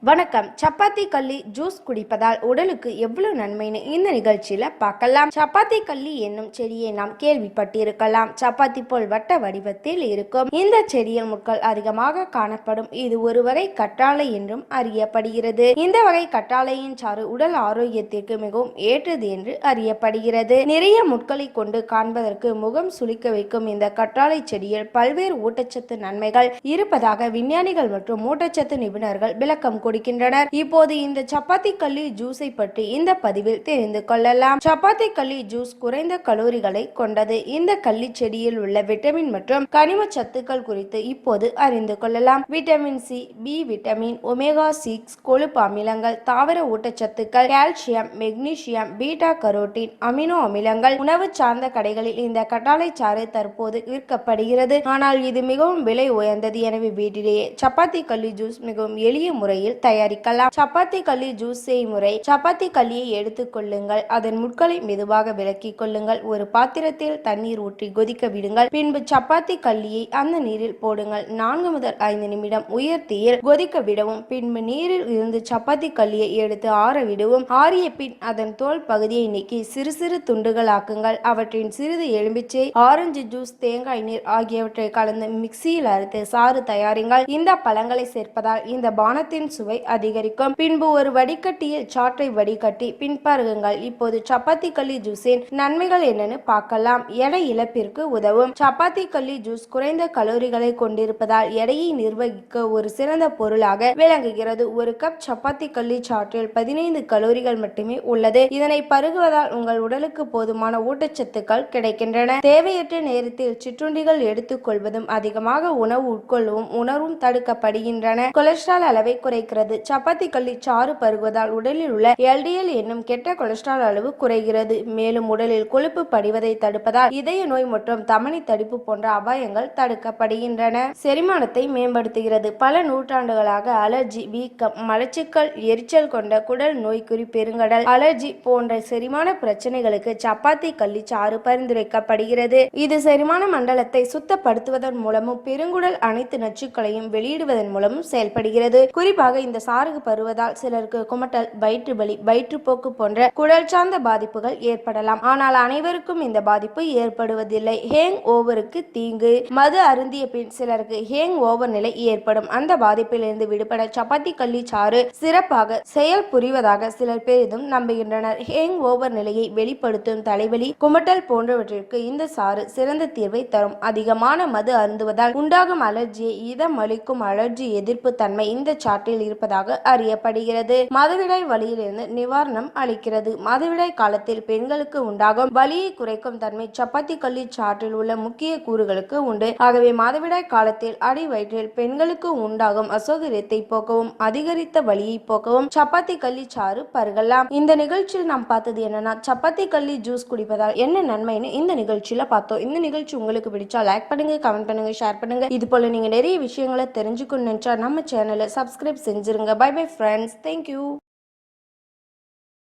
வணக்கம். சப்பாத்தி கள்ளி ஜூஸ் குடிப்பதால் உடலுக்கு எவ்வளவு நன்மைன்னு இந்த நிகழ்ச்சியில பார்க்கலாம். சப்பாத்தி கள்ளி என்னும் செடியை நாம் கேள்விப்பட்டிருக்கலாம். சப்பாத்தி போல் வட்ட வடிவத்தில் இருக்கும் இந்த செடியில் முட்கள் அதிகமாக காணப்படும். இது ஒரு வகை கற்றாழை என்றும் அறியப்படுகிறது. இந்த வகை கற்றாழையின் சாறு உடல் ஆரோக்கியத்திற்கு மிகவும் ஏற்றது என்று அறியப்படுகிறது. நிறைய முட்களை கொண்டு காண்பதற்கு முகம் சுளிக்க வைக்கும் இந்த கற்றாழை செடியில் பல்வேறு ஊட்டச்சத்து நன்மைகள் இருப்பதாக விஞ்ஞானிகள் மற்றும் ஊட்டச்சத்து நிபுணர்கள் விளக்கம் கொடுக்கின்றனர். இப்போது இந்த சப்பாத்தி கள்ளி ஜூஸை பற்றி இந்த பதிவில் தெரிந்து கொள்ளலாம். சப்பாத்தி கள்ளி ஜூஸ் குறைந்த கலோரிகளை கொண்டது. இந்த கள்ளி செடியில் உள்ள விட்டமின் மற்றும் கனிம சத்துக்கள் குறித்து இப்போது அறிந்து கொள்ளலாம். Vitamin C, B vitamin, omega 6 கொழுப்பு அமிலங்கள், தாவர ஊட்டச்சத்துக்கள், calcium, magnesium, beta carotene, amino அமிலங்கள். உணவு சார்ந்த கடைகளில் இந்த கற்றாழை சாறு தற்போது விற்கப்படுகிறது. ஆனால் இது மிகவும் விலை உயர்ந்தது. எனவே வீட்டிலேயே சப்பாத்தி கள்ளி ஜூஸ் மிகவும் எளிய முறையில் தயாரிக்கலாம். சப்பாத்தி கள்ளி ஜூஸ் செய்முறை: சப்பாத்தி கள்ளியை எடுத்துக் கொள்ளுங்கள். அதன் முட்களை மெதுவாக விலக்கிக் கொள்ளுங்கள். ஒரு பாத்திரத்தில் தண்ணீர் ஊற்றி கொதிக்க விடுங்கள். பின்பு சப்பாத்தி கள்ளியை அந்த நீரில் போடுங்கள். 4 முதல் 5 நிமிடம் உயர் தீயில் கொதிக்க விடவும். பின்பு நீரில் இருந்து சப்பாத்தி கள்ளியை எடுத்து ஆற விடவும். ஆறிய பின் அதன் தோல் பகுதியை நீக்கி சிறு சிறு துண்டுகளாக்குங்கள். அவற்றின் சிறிது எலுமிச்சை, ஆரஞ்சு ஜூஸ், தேங்காய் நீர் ஆகியவற்றை கலந்து மிக்சியில் அரைத்து சாறு தயாரிங்கள். இந்த பழங்களை சேர்ப்பதால் இந்த பானத்தின் சுவை அதிகரிக்கும். பின்பு ஒரு வடிகட்டியில் சாற்றை வடிகட்டி பின்பருகுங்கள். இப்போது சப்பாத்தி கள்ளி ஜூஸின் நன்மைகள் என்னன்னு பார்க்கலாம். எடை இழப்பிற்கு உதவும். சப்பாத்தி கள்ளி ஜூஸ் குறைந்த கலோரிகளை கொண்டிருப்பதால் எடையை நிர்வகிக்க ஒரு சிறந்த பொருளாக விளங்குகிறது. ஒரு கப் சப்பாத்தி கள்ளி சாற்றில் 15 கலோரிகள் மட்டுமே உள்ளது. இதனை பருகுவதால் உங்கள் உடலுக்கு போதுமான ஊட்டச்சத்துக்கள் கிடைக்கின்றன. தேவையற்ற நேரத்தில் சிற்றுண்டிகள் எடுத்துக் கொள்வதும் அதிகமாக உணவு உட்கொள்ளவும் உணர்வும் தடுக்கப்படுகின்றன. கொலஸ்ட்ரால் அளவை குறைக்கிறது. சப்பாத்தி கள்ளி சாறு பருகுவதால் உடலில் உள்ள LDL என்னும் கெட்ட கொலஸ்ட்ரால் அளவு குறைகிறது. மேலும் உடலில் கொழுப்பு படிவதை தடுப்பதால் இதய நோய் மற்றும் தமனி தடிப்பு போன்ற அபாயங்கள் தடுக்கப்படுகின்றன. செரிமானத்தை மேம்படுத்துகிறது. பல நூற்றாண்டுகளாக அலர்ஜி, வீக்கம், மலச்சிக்கல், எரிச்சல் கொண்ட குடல் நோய்க்குறி, பெருங்கடல் அலர்ஜி போன்ற செரிமான பிரச்சனைகளுக்கு சப்பாத்தி கள்ளி சாறு பரிந்துரைக்கப்படுகிறது. இது செரிமான மண்டலத்தை சுத்தப்படுத்துவதன் மூலமும் பெருங்குடல் அனைத்து நச்சுக்களையும் வெளியிடுவதன் மூலமும் செயல்படுகிறது. குறிப்பாக இந்த சாறு பருவதால் சிலருக்கு குமட்டல், வயிற்று வலி, வயிற்றுப்போக்கு போன்ற குடல் சார்ந்த பாதிப்புகள் ஏற்படலாம். ஆனால் அனைவருக்கும் இந்த பாதிப்பு ஏற்படுவதில்லை. ஹேங் ஓவருக்கு தீங்கு: மது அருந்திய பின் சிலருக்கு ஹேங் ஓவர் நிலை ஏற்படும். அந்த பாதிப்பிலிருந்து விடுபட சப்பாத்தி கள்ளி சாறு சிறப்பாக செயல் புரிவதாக சிலர் பெரிதும் நம்புகின்றனர். ஹேங் ஓவர் நிலையை வெளிப்படுத்தும் தலைவலி, குமட்டல் போன்றவற்றிற்கு இந்த சாறு சிறந்த தீர்வை தரும். அதிகமான மது அருந்துவதால் உண்டாகும் அலர்ஜியை இதம் அளிக்கும் அலர்ஜி எதிர்ப்பு தன்மை இந்த சாற்றில் இருப்பதாக அறியப்படுகிறது. மாதவிடாய் வலியிலிருந்து நிவாரணம் அளிக்கிறது. மாதவிடாய் காலத்தில் பெண்களுக்கு உண்டாகும் வலியை குறைக்கும் தன்மை சப்பாத்தி கள்ளி சாற்றில் உள்ள முக்கிய கூறுகளுக்கு உண்டு. ஆகவே மாதவிடாய் காலத்தில் அடி வயிற்றில் பெண்களுக்கு உண்டாகும் அசௌகரியத்தை போக்கவும் அதிகரித்த வலியை போக்கவும் சப்பாத்தி கள்ளி சாறு பருகலாம். இந்த நிகழ்ச்சியில் நாம் பார்த்தது என்னன்னா, சப்பாத்தி கள்ளி ஜூஸ் குடிப்பதால் என்ன நன்மைன்னு இந்த நிகழ்ச்சியில பார்த்தோம். இந்த நிகழ்ச்சி உங்களுக்கு பிடிச்சா லைக் பண்ணுங்க, கமெண்ட் பண்ணுங்க, ஷேர் பண்ணுங்க. இது போல நீங்க நிறைய விஷயங்களை தெரிஞ்சுக்கணும்னு நினைச்சா நம்ம சேனலை subscribe செஞ்சிருங்க. Bye bye friends. Thank you.